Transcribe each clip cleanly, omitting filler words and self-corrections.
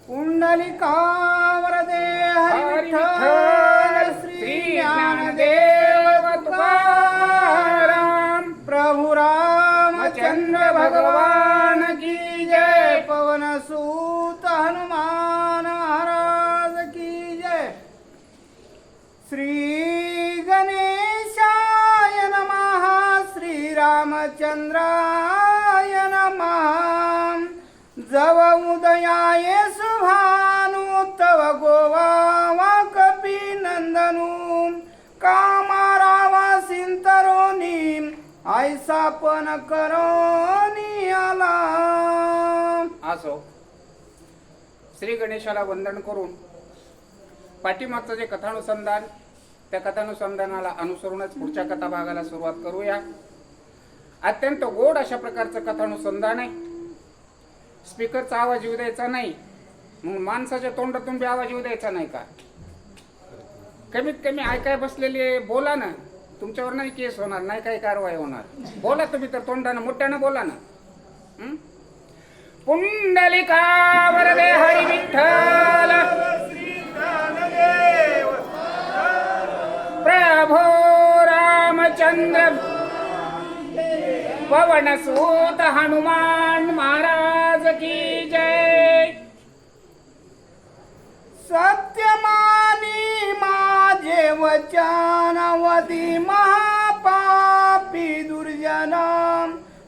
पुंडलिका वरदे हरी विठ्ठल श्री ज्ञानदेव तुकाराम प्रभु रामचंद्र भगवान की जय पवन सूत हनुमान महाराज की जय श्री गणेशाय नमः श्री रामचंद्राय नमः जव उदयाय सुभानु तव गोवा कपी नंदनु कामारावा सिंतरोनी ऐसा पण करोनी आला. असो श्री गणेशाला वंदन करून पाठीमागचं जे कथानुसंधान त्या कथानुसंधानाला अनुसरूनच पुढच्या कथा भागाला सुरुवात करूया. अत्यंत गोड अशा प्रकारचं कथानुसंधान आहे. स्पीकरचा आवाज येऊ द्यायचा नाही, मग माणसाच्या तोंडातून बी आवाज येऊ द्यायचा नाही का? कमीत कमी ऐकाय बसलेले बोला ना, तुमच्यावर नाही केस होणार, नाही काही कारवाई होणार. बोला तुम्ही तर तोंडानं मोठ्यानं बोला ना. पुंडलिका वरदे हरी विठ्ठल प्रभो रामचंद्र पवन सूत हनुमान महाराज की जय. सत्यमानी माझे वचनवती महापापी दुर्जन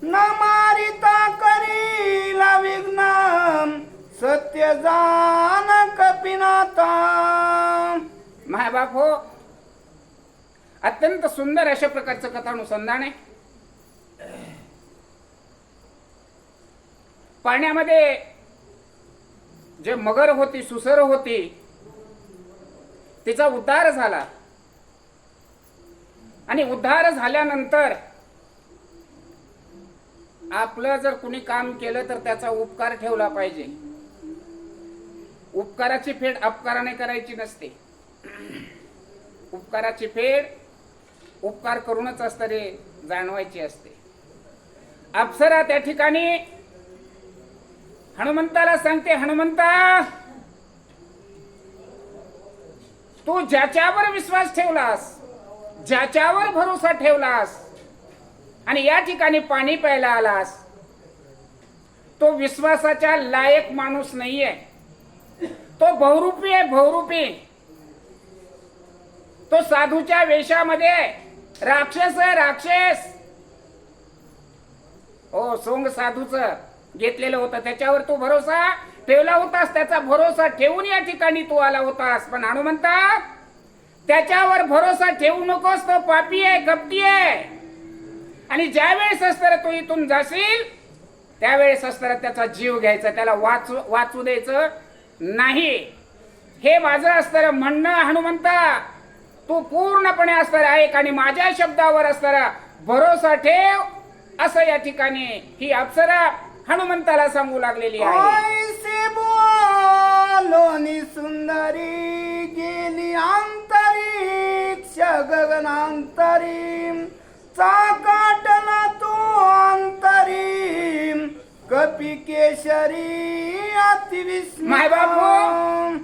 न मारिता करीला विघ्न सत्य जान कपिनाथा. माय बाप हो, अत्यंत सुंदर अशा प्रकारचं कथानुसंधान आहे. पाण्यामध्ये जे मगर होती, सुसर होती, तिचा उद्धार झाला आणि उद्धार झाल्यानंतर आपलं जर कुणी काम केलं तर त्याचा उपकार ठेवला पाहिजे. उपकाराची फेड अपकाराने करायची नसते. उपकाराची फेड उपकार करूनच असणारे जाणवायची असते. अप्सरा त्या ठिकाणी हनुमंताला सांगते, हनुमंता तू ज्याच्यावर विश्वास ठेवलास, ज्याच्यावर भरोसा ठेवलास आणि या ठिकाणी पाणी प्यायला आलास, तो विश्वासाच्या लायक माणूस नाहीये. तो बहुरूपी आहे, बहुरूपी. तो साधूच्या वेशामध्ये राक्षस आहे, राक्षस. हो, सोंग साधूच घेतलेलं होतं, त्याच्यावर तू भरोसा ठेवला होतास. त्याचा भरोसा ठेवून या ठिकाणी तू आला होतास. पण हनुमंता त्याच्यावर भरोसा ठेवू नकोस. तो पापी आहे, कपटी आहे. आणि ज्यावेळेस असतं तू इथून जाशील त्यावेळेस असतं त्याचा जीव घ्यायचा, त्याला वाचू द्यायचं नाही. हे माझं असतं म्हणणं. हनुमंता तू पूर्णपणे असतं ऐक आणि माझ्या शब्दावर असतं भरोसा ठेव, असं या ठिकाणी ही अप्सरा हनुमंताला सांगू लागलेली आहे. ऐसे बोलोनी सुंदरी गेली अंतरिक्ष गगनांतरी चाकाटला तो अंतरी कपी केशरी अतिविस्मय. माय बापू,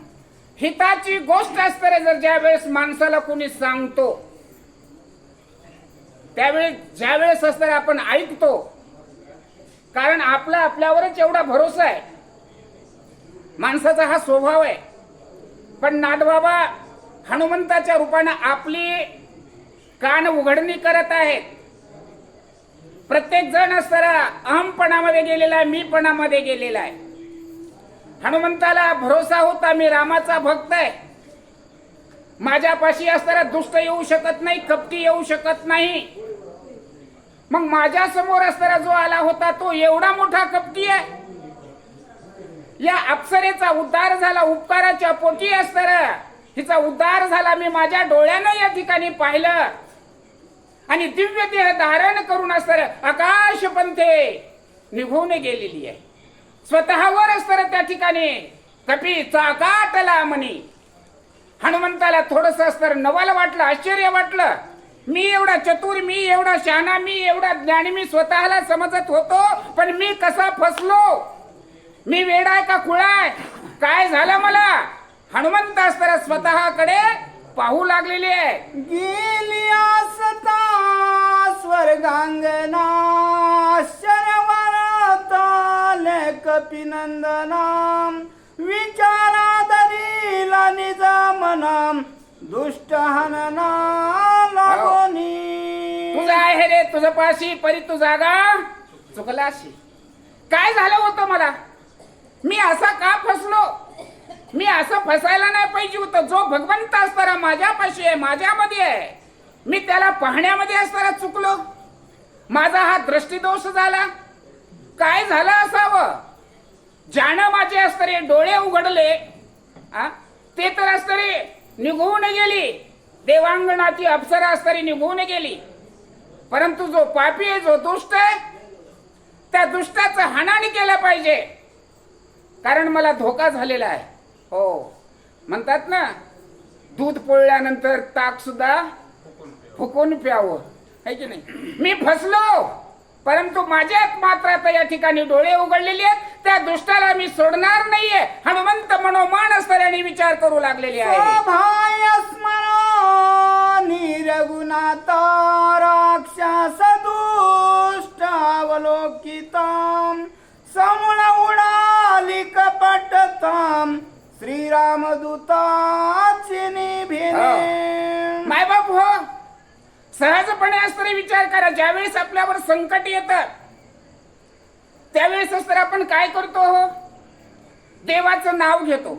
हिताची गोष्ट असते जर ज्या वेळेस माणसाला कोणी सांगतो त्यावेळेस ज्यावेळेस असतं आपण ऐकतो, कारण आपला आपल्यावरच एवढा भरोसा आहे. माणसाचा हा स्वभाव आहे. पण नाथबाबा हनुमंताच्या रूपाने आपली कान उघडणी करत आहेत. प्रत्येक जण असताना अहमपणामध्ये गेलेला आहे, मीपणामध्ये गेलेला आहे. हनुमंताला भरोसा होता, मी रामाचा भक्त आहे, माझ्यापाशी असताना दुष्ट येऊ शकत नाही, कपटी येऊ शकत नाही. मग माझ्या समोर असताना जो आला होता तो एवढा मोठा कपटी आहे. या अप्सरेचा उद्धार झाला, उपकाराच्या पोटी असताना हिचा उद्धार झाला. मी माझ्या डोळ्यानं या ठिकाणी पाहिलं आणि दिव्य देह धारण करून असताना आकाशपंथे निघून गेलेली आहे. स्वतःवर असताना त्या ठिकाणी कपी चाकाटला म्हणी. हनुमंताला थोडस असताना नवल वाटलं, आश्चर्य वाटलं. मी एवढा चतुर, मी एवढा शहाणा, मी एवढा ज्ञानी, मी स्वतःला समजत होतो, पण मी कसा फसलो? मी वेडाय का खुळाय? काय झालं मला? हनुमंत असताना स्वतःकडे पाहू लागलेली आहे. गेली असता स्वर्गांगना शरवरताले कपिनंदना विचारा दरीला निज मनाम दुष्ट हनना लागोनी. तुझं आहे रे तुझं पाशी परी तू जागा चुकलाशी. काय झालं होतं मला? मी असा का फसलो? मी असं फसायला नाही पाहिजे होतं. जो भगवंत असताना माझ्यापाशी आहे, माझ्यामध्ये आहे, मी त्याला पाहण्यामध्ये असताना चुकलो. माझा हा दृष्टीदोष झाला. काय झालं असावं? ज्यानं माझे असतरे डोळे उघडले ते तर असतरे निघून गेली. देवांगणाची अप्सरा असतरी निघून गेली. परंतु जो पापी आहे, जो दुष्ट आहे, त्या दुष्टाचं हाणाने केलं पाहिजे. कारण मला धोका झालेला आहे. हो, म्हणतात ना, दूध पोळल्यानंतर ताक सुद्धा फुकून प्यावं, है की नाही? मी फसलो, परंतु माझ्यात मात्र आता या ठिकाणी डोळे उघडलेले आहेत. त्या दुष्टाला मी सोडणार नाहीये. हनुमंत मनोमान असताना विचार करू लागलेले आहे. रघुनाथा राक्षस दुष्ट अवलोकिताम समूळ उडाली कपटताम श्रीरामदूताची निभिने. मायबाप हो, सहजपणे असताना विचार करा. ज्यावेळेस आपल्यावर संकट येतं त्यावेळेस असताना आपण काय करतो? हो, देवाचं नाव घेतो.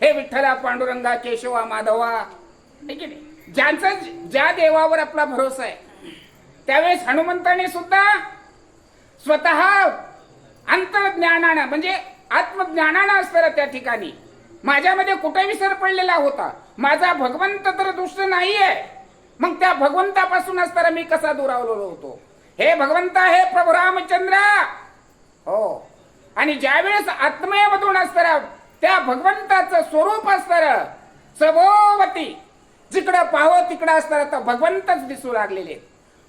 हे विठ्ठला, पांडुरंगा, केशवा, माधवा, है की नाही? ज्या देवावर आपला भरोसा आहे. त्यावेळेस हनुमंताने सुद्धा स्वतः अंतर्ज्ञानानं म्हणजे आत्मज्ञानानं असताना त्या ठिकाणी माझ्यामध्ये कुठे विसर पडलेला होता. माझा भगवंत तर दुष्ट नाहीये, मग त्या भगवंतापासून असताना मी कसा दुरावलेलो होतो? हे भगवंत, हे प्रभू रामचंद्र. हो, आणि ज्यावेळेस आत्मयमधून असताना त्या भगवंताचं स्वरूप असताना सभोवती जिकडं पाहावं तिकडं असताना तर भगवंतच दिसू लागलेले.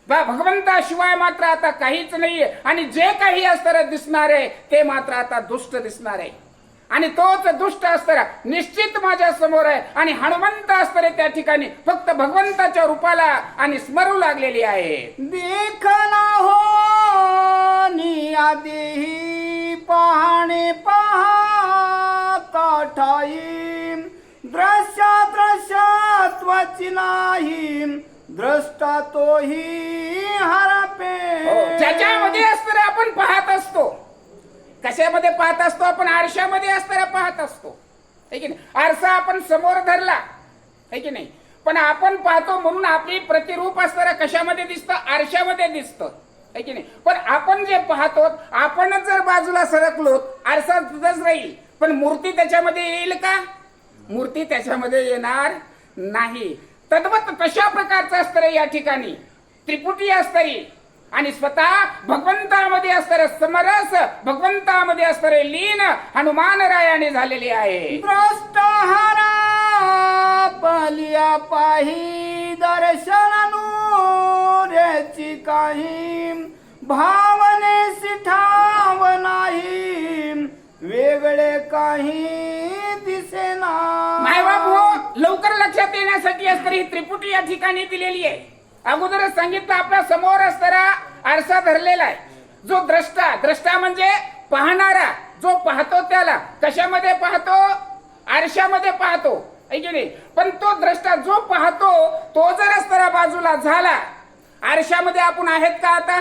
भगवंताशिवाय मात्र आता काहीच नाहीये. आणि जे काही असताना दिसणार आहे ते मात्र आता दुष्ट दिसणार आहे. आणि तोच दुष्ट असताना निश्चित माझ्या समोर आहे. आणि हनुमंत असताना त्या ठिकाणी फक्त भगवंताच्या रूपाला आणि स्मरू लागलेली आहे. देखला हो नियादेही पाहणे पाहता ठाई दृश्यात्वाची नाही द्रष्टा तोही हरपे. ज्याच्यामध्ये असताना आपण पाहत असतो. कशामध्ये पाहत असतो? आपण आरशामध्ये असताना पाहत असतो, है की नाही? आरसा आपण समोर धरला, है की नाही? पण आपण पाहतो म्हणून आपली प्रतिरूप असताना कशामध्ये दिसतं? आरशामध्ये दिसतं, है की नाही? पण आपण जे पाहतो, आपणच जर बाजूला सरकलो आरसा तिथंच राहील, पण मूर्ती त्याच्यामध्ये येईल का? मूर्ती त्याच्यामध्ये येणार नाही. तद्वत तशा प्रकारचं असतं या ठिकाणी त्रिपुटी असतरी आणि स्वतः भगवंतामध्ये असणारे समरस, भगवंतामध्ये असणारे लीन हनुमान रायाने झालेले आहे. द्रष्टहारा पलिया पाही दर्शन नूऱ्याची काही भावने सिठाव नाही वेगळे काही दिसेना. मायबाप हो, लवकर लक्षात येण्यासाठी असणारी ही त्रिपुटी या ठिकाणी दिलेली आहे. अगोदरच सांगितलं, आपल्या समोर असणारा आरसा धरलेला आहे. जो द्रष्टा म्हणजे पाहणारा, जो पाहतो त्याला कशामध्ये पाहतो? आरशामध्ये पाहतो, है की नाही? पण तो द्रष्टा जो पाहतो तो जर असताना बाजूला झाला, आरशामध्ये आपण आहेत का आता?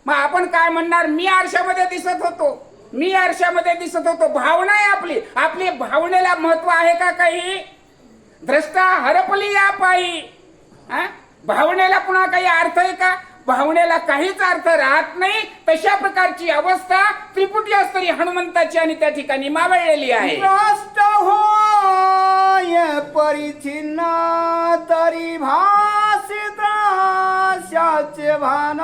मग आपण काय म्हणणार? मी आरशामध्ये दिसत होतो, मी आरशामध्ये दिसत होतो. भावना आहे आपली. आपली भावनेला महत्व आहे का काही? द्रष्टा हरपली या पायी. भावनेला पुन्हा काही अर्थ आहे का? भावनेला काहीच अर्थ राहत नाही. तशा प्रकारची अवस्था त्रिपुटी असतरी हनुमंताची आणि त्या ठिकाणी मावळलेली आहे. द्रष्ट होय परिचिन्न तरी भासी द्राशाचे भान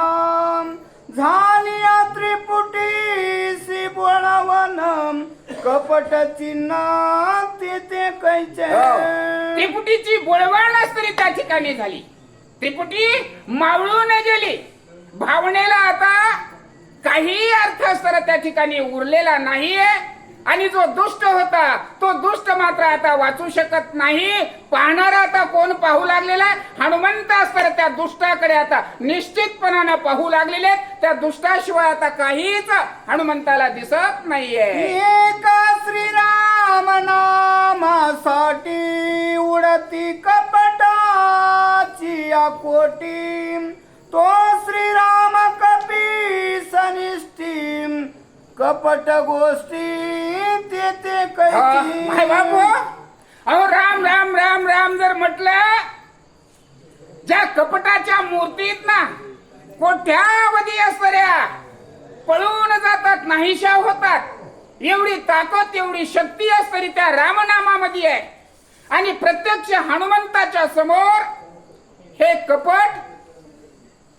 झाली त्रिपुटी बोळवन कपट चिन्ह तिथे कैचे. त्रिपुटीची बोळवण असतरी त्या ठिकाणी झाली. त्रिपुटी मावळून गेली. भावनेला आता काही अर्थ असताना त्या ठिकाणी उरलेला नाहीये. आणि जो दुष्ट होता तो दुष्ट मात्र आता वाचू शकत नाही. पाहणारा आता कोण पाहू लागलेला आहे? हनुमंत असताना त्या दुष्टाकडे आता निश्चितपणानं पाहू लागलेले. त्या दुष्टाशिवाय आता काहीच हनुमंताला दिसत नाहीये. एक श्रीराम नामासाठी उडती कपटाची कोटी, तो श्रीराम कपी सनिष्ठी, कपट गोष्टी ते माय बापू, अहो राम राम राम राम जर म्हटलं, ज्या कपटाच्या मूर्तीत ना कोट्यावधी असणाऱ्या पळून जातात, नाहीशा होतात, एवढी ताकद एवढी शक्ती असणारी त्या रामनामामध्ये आहे. आणि प्रत्यक्ष हनुमंताच्या समोर हे कपट,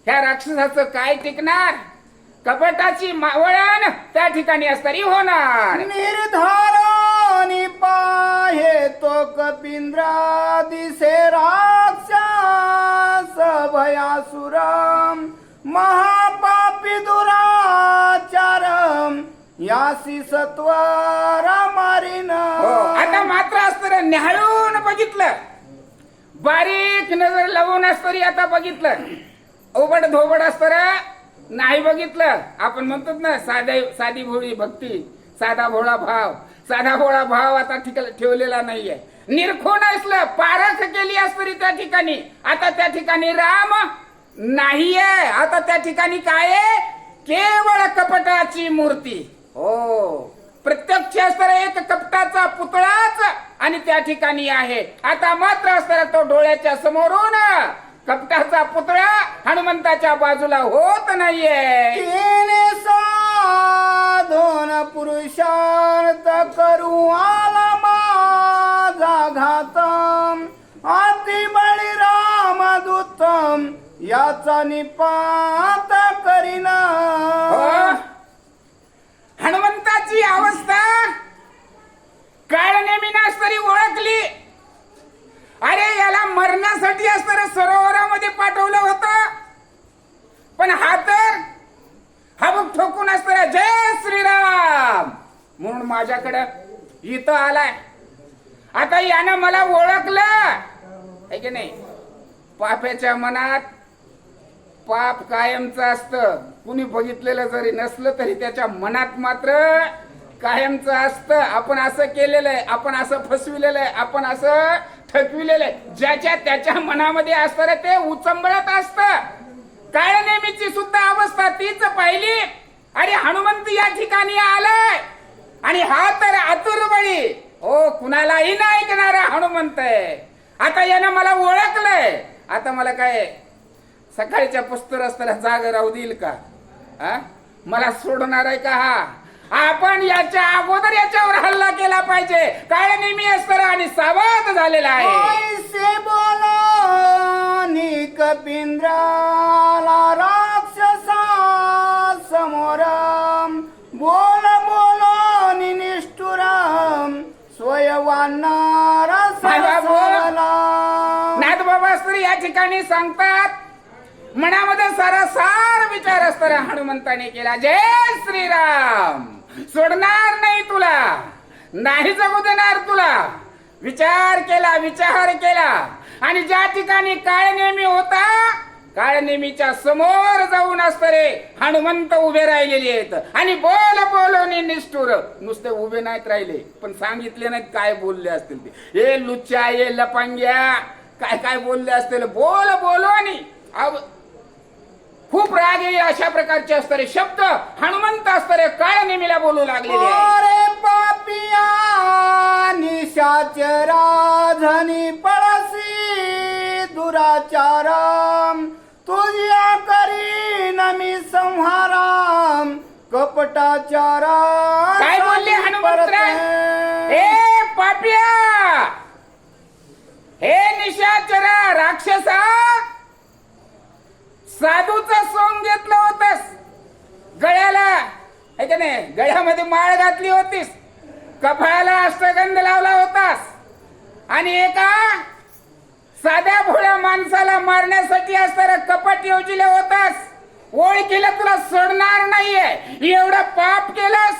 ह्या राक्षसाचं काय टिकणार? कपटाची मावळण त्या ठिकाणी असणारी होणार. निर्धारानी पाहे तो कपिंद्रा, दिसे राक्षस भयासुरम, महापापी दुराचारम, यासी सत्वर मारिन. आता मात्र असतं न्याहाळून बघितलं, बारीक नजर लावून असतरी आता बघितलं, ओबड धोबड असतर नाही बघितलं. आपण म्हणतो ना साधी भोळी भक्ती, साधा भोळा भाव. साधा भोळा भाव आता ठेवलेला नाहीये. निरखून असलं, पारख केली असतरी त्या ठिकाणी आता त्या ठिकाणी राम नाहीये. आता त्या ठिकाणी काय आहे? केवळ कपटाची मूर्ती. हो, प्रत्यक्ष असताना एक कपटाचा पुतळाच आणि त्या ठिकाणी आहे. आता मात्र असताना तो डोळ्याच्या समोरून कपटाचा पुतळा हनुमंताच्या बाजूला होत नाहीये. केले साधन पुरुषार्थ करू आला माझा घातम, अति बळीराम दूतम, याचा निपात करीना. हनुमंताची अवस्था काळनेमीनास तरी ओळखली. अरे याला मरण्यासाठी असताना सरोवरामध्ये पाठवलं होतं, पण हा तर हबूक ठोकून असताना जय श्रीराम म्हणून माझ्याकडे इथं आलाय. आता यानं मला ओळखलं आहे की नाही? पाप्याच्या मनात पाप कायमचं असतं. कुणी बघितलेलं जरी नसलं तरी त्याच्या मनात मात्र कायमचं असतं. आपण असं केलेलं आहे, आपण असं फसविलेलं आहे, आपण असं ठकविलेलं आहे. ज्याच्या त्याच्या मनामध्ये असतं ते उचंबळत असतं. काळनेमीची सुद्धा अवस्था तीच पाहिली. अरे हनुमंत या ठिकाणी आलाय आणि हा तर आतुरबळी, ओ कुणालाही नाही ऐकणारा हनुमंत आहे. आता यानं मला ओळखलंय. आता मला काय सकाळच्या पुस्तक रस्त्याला जाग राहू देईल का? मला सोडणार आहे का हा? आपण याच्या अगोदर याच्यावर हल्ला केला पाहिजे. काय नेहमी असतं आणि सावध झालेला आहे. ऐसे बोलो कपिंद्राला राक्षसा समोरम, बोल बोलो निष्ठुरम, स्वयवांनार नाथ बाबा स्त्री या ठिकाणी सांगतात, मनामध्ये सारासार विचार असताना हनुमंताने केला जय श्रीराम. सोडणार नाही तुला, नाही जगू देणार तुला. विचार केला आणि ज्या ठिकाणी काळनेमी होता, काळनेमीच्या समोर जाऊन असतरे हनुमंत उभे राहिलेले आहेत. आणि बोलवणे निष्ठुर, नुसते उभे नाहीत राहिले पण सांगितले नाहीत काय बोलले असतील ते. हे लुच्च्या, हे लपांग्या, काय काय बोलले असतील. बोलवणी खूप राग येईल अशा प्रकारचे असणारे शब्द हनुमंत असणारे काळनेमीला बोलू लागले. पापिया निशाचरा धनी पळसी दुराचारम, तुझ्या करी नमी संहाराम, कपटाचारा. काय बोलले हनुमंत? हे पापिया, हे निशाचरा राक्षसा, साधूचं सोंग घेतलं होतस, गळ्याला है का नाही, गळ्यामध्ये माळ घातली होतीस, कपाळाला अष्टगंध लावला होतास आणि एका साध्या भोळ्या माणसाला मारण्यासाठी असताना कपट योजिले होतास. ओळखीला तुला सोडणार नाहीये. एवढं पाप केलंस,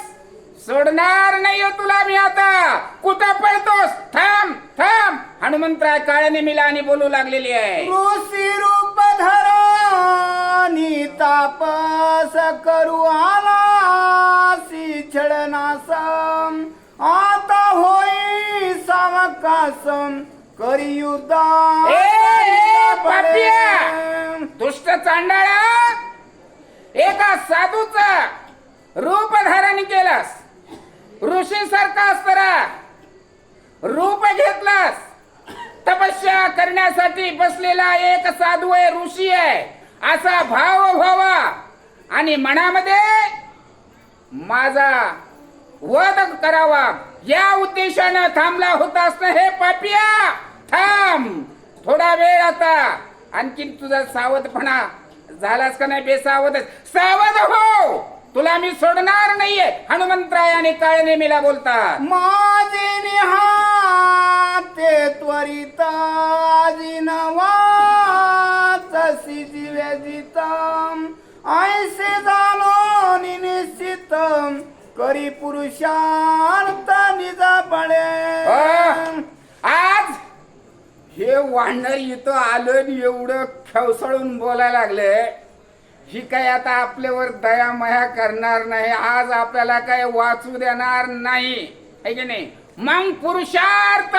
सोडणार नाहीये तुला मी आता. कुठं पळतोस? थांब थांब. हनुमंतराय काळ्या नेमीला आणि बोलू लागलेली आहे. ऋषी रूप धरानी तापस करू आला छळनासम आता होई सावकासम करी युद्धा. दुष्ट चांडाळा, एका साधूचा रूप धारण केलास, ऋषी सारखा असताना रूप घेतलास, तपस्या करण्यासाठी बसलेला एक साधू आहे, ऋषी आहे असा भाव व्हावा आणि मनामध्ये माझा वध करावा या उद्देशानं थांबला होतास ना हे पापिया. थांब थोडा वेळ. आता आणखीन तुझा सावधपणा झालास का नाही? बेसावध सावध हो, तुला मी सोडणार नाहीये. हनुमंतराय आणि काळ्या नेमीला बोलतात. माझे निहाते त्वरित आजिनवातसी जीवेजितम ऐसे झालो निश्चितम करी पुरुषार्थ निजा पडे. आज हे वांडर इथं आलं आणि एवढं खवसळून बोलायला लागले. ही काय आता आपल्यावर दया मया करणार नाही, आज आपल्याला काय वाचू देणार नाही, है की नाही? मग पुरुषार्थ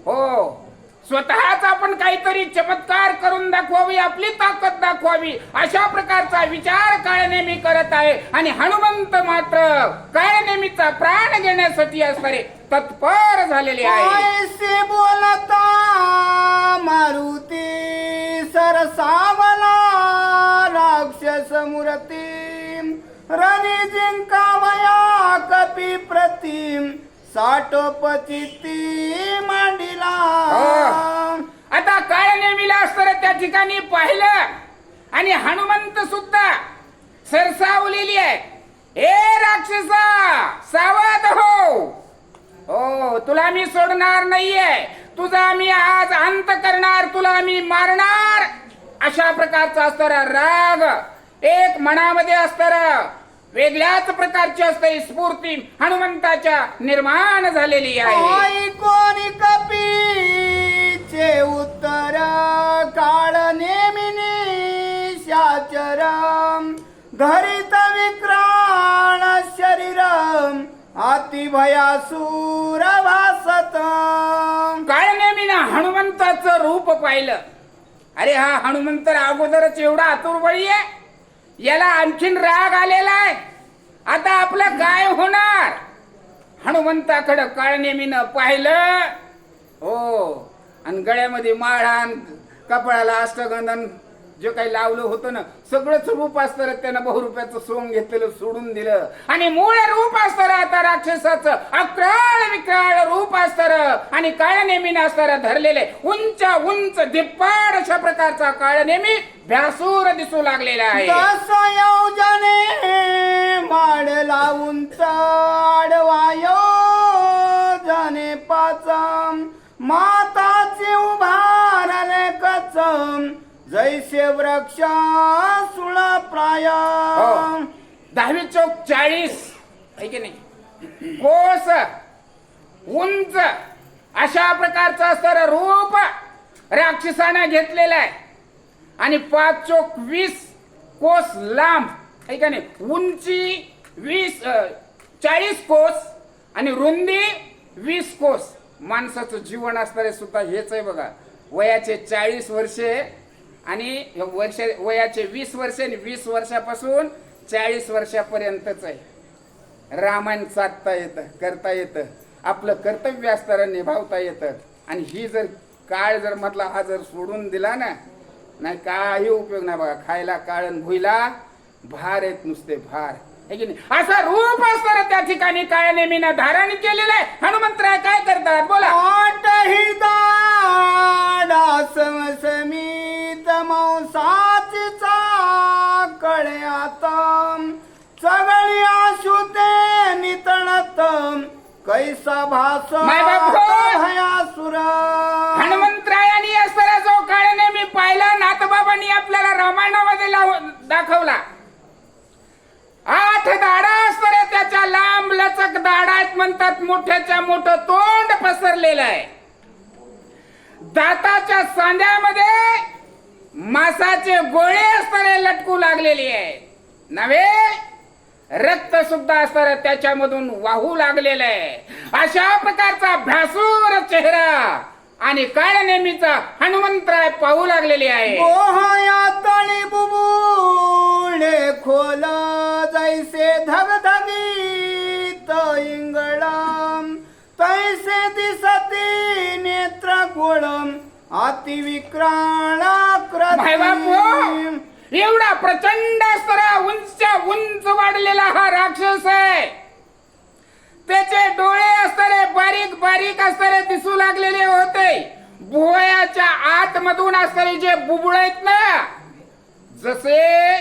हो, स्वतःच आपण काहीतरी चमत्कार करून दाखवावी, आपली ताकद दाखवावी अशा प्रकारचा विचार काळ्या नेमी करत आहे. आणि हनुमंत मात्र काळ्या नेमीचा प्राण घेण्यासाठी असणारे तत्पर झालेले आहे. ऐसे बोलता मारुती सरसावला राक्षस मूर्ती रणी जिंकावया कपी प्रतिम साठोपचिती मांडिला. आता काळ्या नेमीला असताना त्या ठिकाणी पाहिलं आणि हनुमंत सुद्धा सरसावलेली आहे. ए राक्षसा सावध हो, हो तुला मी सोडणार नाहीये, तुझा मी आज अंत करणार, तुला मी मारणार अशा प्रकारचा असणारा राग एक मनामध्ये असणारा वेगळ्याच प्रकारची असते स्फूर्ती हनुमंताच्या निर्माण झालेली आहे. कोणी कपीचे उत्तर काळ नेमिनी शाचरम धरित विक्राण शरीरम अति भयासूर भासत. काळ नेमीनं हनुमंताचं रूप पाहिलं. अरे हा हनुमंत अगोदरच एवढा आतुरबळी आहे, याला आणखीन राग आलेला आहे, आता आपलं काय होणार? हनुमंताकडं काळ नेमीनं पाहिलं हो, आणि गळ्यामध्ये माळान कपाळाला अष्टगंधन जे काही लावलं होतं ना सगळंच रूप असतं त्यानं बहुरूपाचं सोंग घेतलेलं सोडून दिलं आणि मूळ रूप असतं आता राक्षसाचं अक्राळ विक्राळ रूप असतं आणि काळ्या नेमीनं असतं धरलेले उंच उंच दिप्पाड अशा प्रकारचा काळ्या नेमी भ्यासूर दिसू लागलेला आहे. माड लावून आडवायो जाने पाचम माताचे उभारले कचम जैसे वृक्ष सुळा प्राय. 10 चौक 40 आहे की नाही कोस उंच अशा प्रकारचं असणारं रूप राक्षसाने घेतलेलं आहे आणि 5 चौक 20 कोस लांब आहे का नाही, उंची 40 कोस आणि रुंदी 20 कोस. माणसाचं जीवन असणारे सुद्धा हेच आहे बघा. वयाचे 40 वर्षे आणि वयाचे 20 वर्षे आणि 20 वर्षापासून 40 वर्षापर्यंतच आहे. रामायण साधता येतं, करता येतं, आपलं कर्तव्य असताना निभावता येतं. आणि ही जर काळ जर म्हटला हा जर सोडून दिला ना नाही काही उपयोग नाही बघा. खायला काळण भुईला भार आहेत नुसते भार है की नाही. असा रूप असताना त्या ठिकाणी काळ्या नेमीनं धारण केलेलं आहे. हनुमंतराय काय करतात बोला. समीत मौसाचीचा कळे आता सगळी आशुते नितणत कैसा भास भयासुर. हनुमंतरायांनी असताना जो काळ्या नेमी पाहिला नाथबाबांनी आपल्याला रामायणामध्ये दाखवला. 8 दाढा असणाऱ्या त्याच्या लांब लचक गळ्यात म्हणतात मोठ्याच्या मोठं तोंड पसरलेलं आहे. दाताच्या सांध्यामध्ये मासाचे गोळे असणारे लटकू लागलेली आहे नव्हे, रक्त सुद्धा असणारं त्याच्यामधून वाहू लागलेलं आहे. अशा प्रकारचा भ्यासूर चेहरा आणि काळ नेहमीचा हनुमंतराय पाहू लागलेली आहे. पोहाया तळी बुबुळे खोल जैसे धगधगीत इंगळम तैसे दिसती नेत्र गोळम अति विक्राळ भाई बापू, एवढा प्रचंड असणारा उंचच्या उंच वाढलेला हा राक्षस आहे. त्याचे डोळे असणारे बारीक बारीक असणारे दिसू लागलेले होते. भुवयाच्या आतमधून असणारे जे बुबुळ आहेत ना, जसे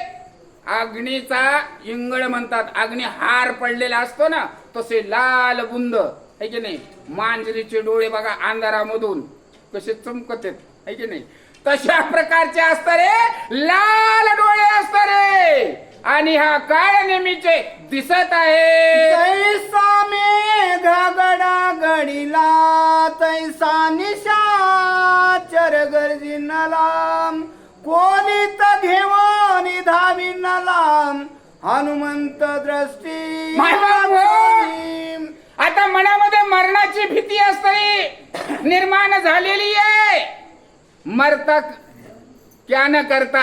अग्नीचा इंगळ म्हणतात, अग्नी हार पडलेला असतो ना, तसे लाल बुंद आहे की नाही. मांजरीचे डोळे बघा अंधारामधून कसे चमकत आहेत आहे की नाही, तशा प्रकारचे असणारे लाल डोळे असणारे आणि हा काळ नेहमीचे दिसत आहे. तैसा मेघ गडा गडीला तैसा निशाचर गर्जिनला कोणीत घेऊन धाविनला हनुमंत दृष्टी. आता मनामध्ये मरणाची भीती असते निर्माण झालेली आहे. मरता क्या न करता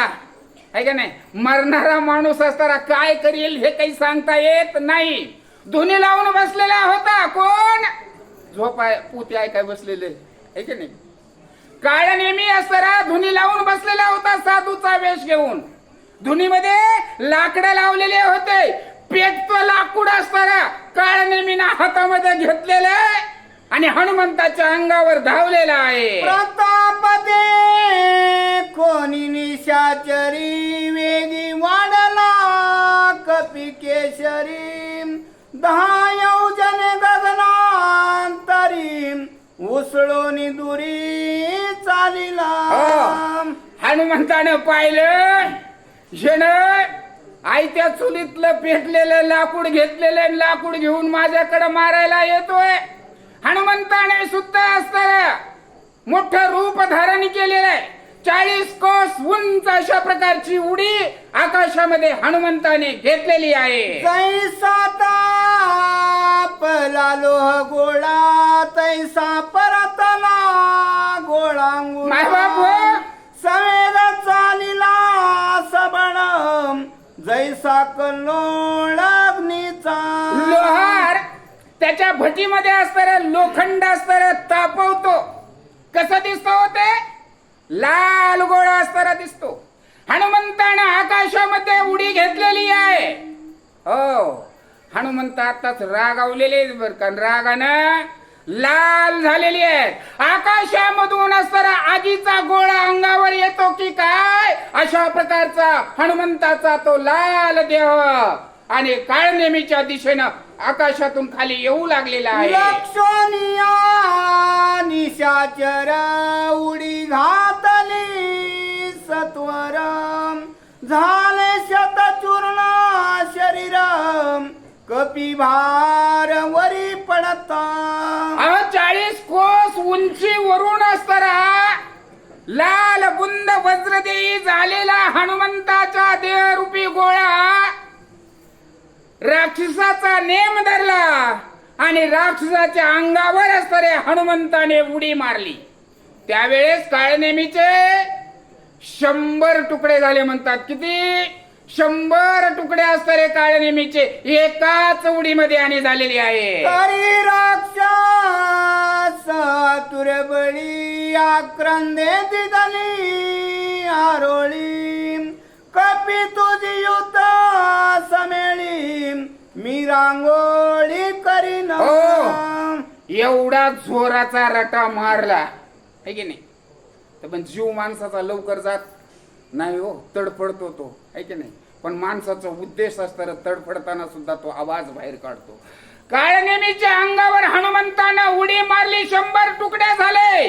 आहे का नाही. मरणारा माणूस असताना काय करेल हे काही सांगता येत नाही. धुनी लावून बसलेला होता. कोण झोपाय पुती आहे काय बसलेले आहे की नाही. काळ नेहमी असताना धुनी लावून बसलेला होता साधूचा वेश घेऊन. धुनीमध्ये लाकडं लावलेले होते. पेटतो लाकूड असताना काळ नेहमीना हातामध्ये घेतलेलं आणि हनुमंताच्या अंगावर धावलेला आहे. प्रतापदे कोणी निशाचरी वेगी वाढला कपी केशरी 10 योजन गगनांतरी उसळोनी दुरी चालिला. हनुमंतानं पाहिलं जण आयत्या चुलीतलं पेटलेलं लाकूड घेतलेलं लाकूड घेऊन माझ्याकडे मारायला येतोय. हनुमंताने सुद्धा असताना मोठं रूप धारण केलेलं आहे. 40 कोस उंच अशा प्रकारची उडी आकाशामध्ये हनुमंताने घेतलेली आहे. जैसा तापला लोह गोळा तैसा परतला गोळा सवेग चालिला सबण जैसा कल्लोळ अग्नीचा. लोहार त्याच्या भटीमध्ये असणारं लोखंड असणारं तापवतो. कसं दिसतो होते लाल गोळा असणारा दिसतो. हनुमंतानं आकाशामध्ये उडी घेतलेली आहे. हो, हनुमंत आताच रागावलेले बर का, रागानं लाल झालेली आहे. आकाशामधून असणारा आगीचा गोळा अंगावर येतो की काय, अशा प्रकारचा हनुमंताचा तो लाल देह आणि काळ नेहमीच्या दिशेनं आकाशातून खाली येऊ लागलेला आहे. लक्षणीय निशाचर उडी घातली सत्वर झाले शतचूर्ण शरीर कपी भार वरी पडता. 40 कोस उंची वरून असताना लाल बुंद वज्रदेही झालेला हनुमंताचा देहरूपी गोळा राक्षसाचा नेम धरला आणि राक्षसाच्या अंगावर असणारे हनुमंताने उडी मारली. त्यावेळेस काळ नेहमीचे 100 तुकडे झाले म्हणतात. किती 100 तुकडे असणारे काळ नेहमीचे एकाच उडीमध्ये आणि झालेली आहे. तरी राक्षस तुरबळी आक्रंदे दिदली आरोळी कपी तुझी युत समेळी मी रांगोळी करीन. एवढा जोराचा रटा मारला आहे की नाही. तर पण जीव माणसाचा लवकर जात नाही हो, तडफडतो तो आहे की नाही. पण माणसाचा उद्देश असताना तडफडताना सुद्धा तो आवाज बाहेर काढतो. काळ नेहमीच्या अंगावर हनुमंतानं उडी मारली. 100 तुकडे झाले.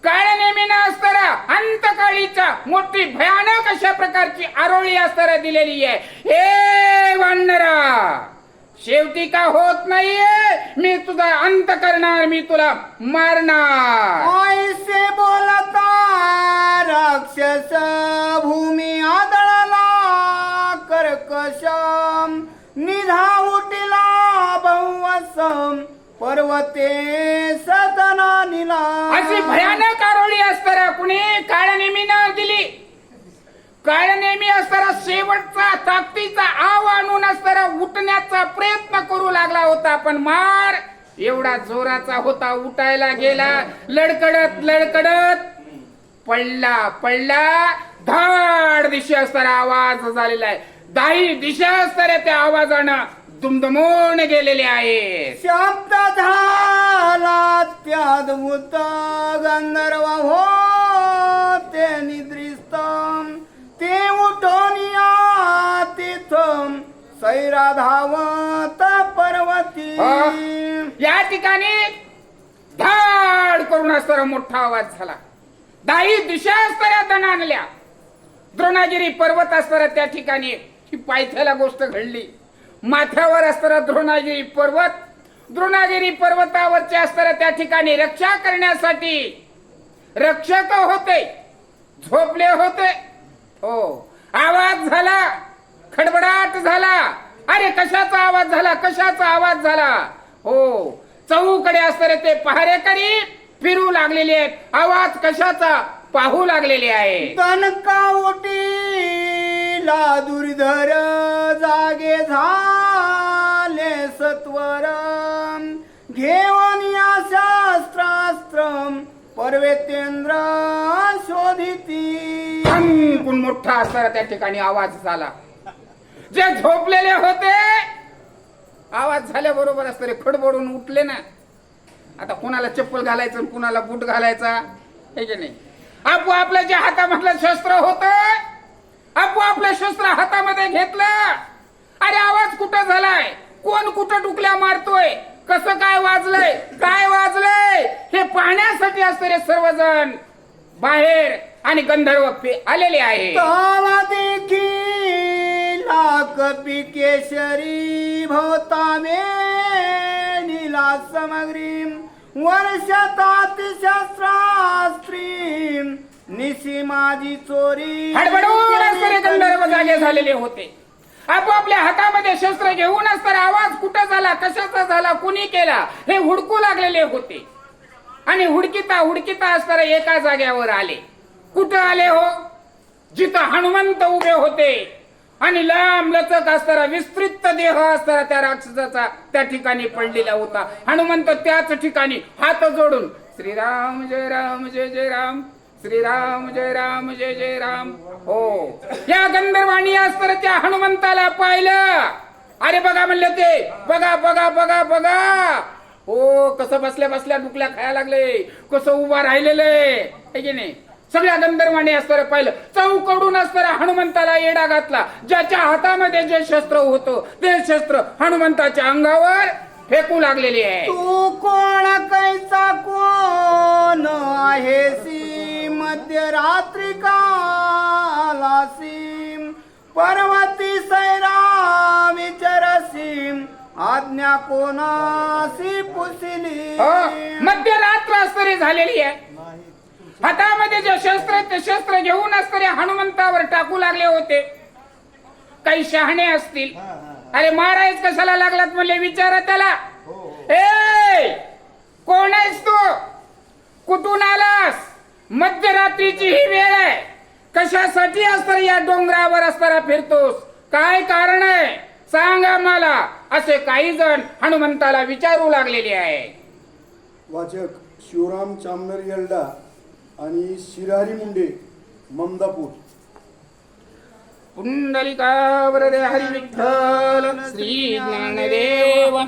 काळ नेहमीनं असताना अंतकाळीचा मोठी भयानक अशा प्रकारची आरोळी असताना दिलेली आहे. हे वानरा शेवटी का होत नाहीये, मी तुझा अंत करणार, मी तुला मारणार. ऐसे बोलता राक्षस भूमी आदळला कर्कश निधा उठिला बहुवसम पर्वते सदना निला. अशी भयानक आरोळी असताना कुणी काळनेमी न दिली. काळनेमी असताना शेवटचा ताकदीचा आव आणून असताना उठण्याचा प्रयत्न करू लागला होता, पण मार एवढा जोराचा होता, उठायला गेला, लडकडत लडकडत पडला. धाड दिशे असताना आवाज झालेला आहे. 10 दिशा असताना त्या आवाजानं दुमदुमून गेलेले आहे. शब्द झाला त्याद्भुत गंधर्व होते निद्रिस्त ते उठोनिया तिथं सैरा धावत पर्वती. या ठिकाणी धाड करून असताना मोठा आवाज झाला. 10 दिशा असताना दणाणल्या. द्रोणागिरी पर्वत असताना त्या ठिकाणी ही पायथ्याला गोष्ट घडली. माथ्यावर असताना द्रोणागिरी पर्वतावरचे असताना त्या ठिकाणी रक्षा करण्यासाठी रक्षक होते, झोपले होते. हो, आवाज झाला, खडबडाट झाला. अरे कशाचा आवाज झाला, कशाचा आवाज झाला. हो, चौकडे असताना ते पहारेकरी फिरू लागलेले आहेत. आवाज कशाचा पाहू लागलेले आहे. दणका उठीला दुर्धर जागे झाले सत्वर घेऊन या शास्त्रास्त्र पर्वतेंद्र शोधिती. भंकून मोठा असताना त्या ठिकाणी आवाज झाला. जे झोपलेले होते आवाज झाल्याबरोबर असताना खडबडून उठले ना. आता कुणाला चप्पल घालायचं, कुणाला बूट घालायचा, हे की नाही. आपोआपल्या जे हातामधलं शस्त्र होत, आपोआपलं शस्त्र हातामध्ये घेतलं. अरे आवाज कुठं झालाय, कोण कुठं टुकल्या मारतोय, कसं काय वाजलंय हे पाहण्यासाठी असणारे सर्वजण बाहेर आणि गंधर्व आलेले आहे. तावा देखील कपी केशरी भवतामे नीला समग्री वर्षतात शस्त्रास्त्री निशी माझी चोरी. हडबडून असणारे गंधर्व जागे झालेले होते. आपापल्या हातामध्ये शस्त्र घेऊन असताना आवाज कुठं झाला, कशाचा झाला, कुणी केला हे हुडकू लागलेले होते. आणि हुडकिता असताना एका जाग्यावर आले. कुठं आले हो, जिथं हनुमंत उभे होते आणि लांब लचक असताना विस्तृत देह असताना त्या राक्षसाचा त्या ठिकाणी पडलेला होता. हनुमंत त्याच ठिकाणी हात जोडून श्रीराम जय राम जय जय राम, श्रीराम जय राम जय जय राम. हो, या गंधर्वाणी असताना त्या हनुमंताला पाहिलं. अरे बघा म्हणले ते, बघा बघा बघा बघा. हो, कसं बसल्या बसल्या डुकल्या खायला लागले, कसं उभा राहिलेलं आहे की नाही. सगळ्या गंधर्वांनी असताना पाहिलं. चौकडून असताना हनुमंताला येडा घातला. ज्याच्या हातामध्ये जे शस्त्र होतं ते शस्त्र हनुमंताच्या अंगावर फेकू लागलेली आहे. तू कोण कैसा कोण आहेसी मध्यरात्री कालासी पर्वती सैरा विचरसी आज्ञा कोणासी पुसिली. मध्यरात्र असणारी झालेली आहे. हातामध्ये जे शस्त्र ते शस्त्र घेऊन असणारे हनुमंतावर टाकू लागले होते. काही शहाणे असतील. अरे मारायच कशाला लागलात म्हणले, विचारा त्याला. ए कोण आहेस तू, कुठून आलास, मध्यरात्रीची ही वेळ आहे, कशासाठी असताना या डोंगरावर असताना फिरतोस, काय कारण आहे सांगा मला, असे काही जण हनुमंताला विचारू लागलेले आहे. वाचक शिवराम चामनर येल्डा आणि शिरारी मुंडे ममदापूर. पुंडलिका वरदे हरी विठ्ठल श्री ज्ञानदेव